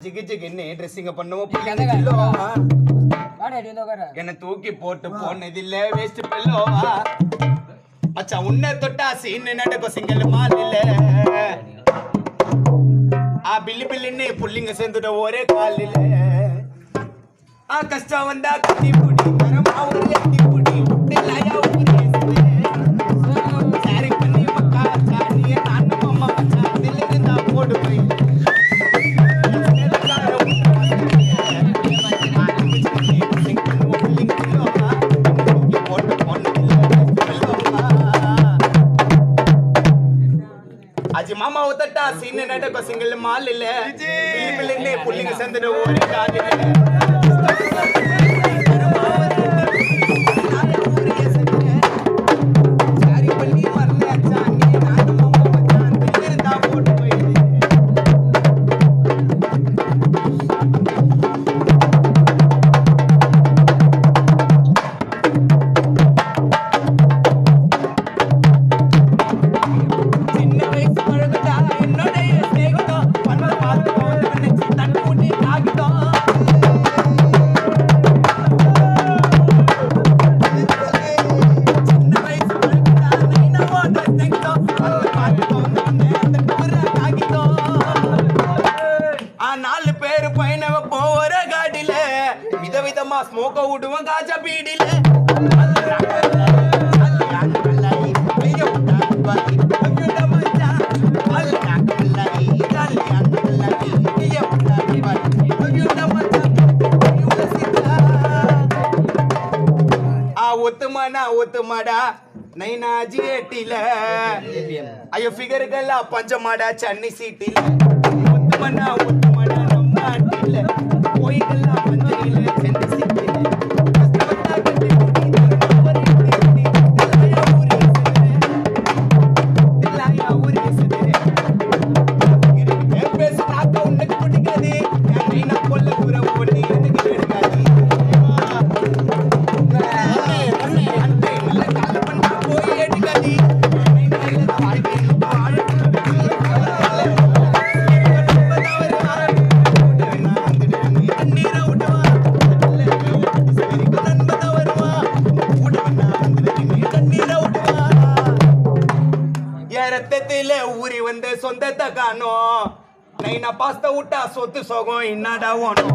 ஜிகு ஜிகுன்னு ட்ரெஸ்ஸிங்க பண்ணுவோம். என்ன தூக்கி போட்டு போனதில்ல வேஸ்ட் பெல்லோவா மச்சான் உன்னை தொட்டா சீன்னு நடக்கும் சிங்கிள் மாலில பில்லி பில்லின்னு புள்ளிங்க சேர்ந்துட்ட ஒரே காலில கஷ்டம் வந்தா கத்தி புடி மரமா ஒரு எத்தி புடி சாரி பண்ணி மக்கா சாணிய நானும் அம்மா மச்சான் தில்லு இருந்தா போடு போய் மாமா உத்தட்டா சீன நடக்க சிங்கிள் மால் இல்ல பிள்ளைங்க புள்ளிங்க சேர்ந்துட்டு ஒரு காலில சாரி பண்ணி வரல சாணி நானும் அம்மா மச்சான் இருந்தா போட்டு போயிடு விதவிதமா ஸ்மோக்க விடுவோம் காஜா பீடில ஒத்துமானா ஒத்துமாடா நைனா ஜிஏட்டில ஐயோ ஃபிகர்கள்லாம் பஞ்சமாடா சென்னை சீட்டில ஒத்துமானா ஒத்துமாடா நம்ம ஆட்டில கோயிலெல்லாம் பஞ்சையில சென்னை சீட்டில ரத்தத்தில ஊறி வந்து சொந்தத்தை காணோம் நைனா பாஸ்த விட்டா சொத்து சோகம் என்னடா ஓணும்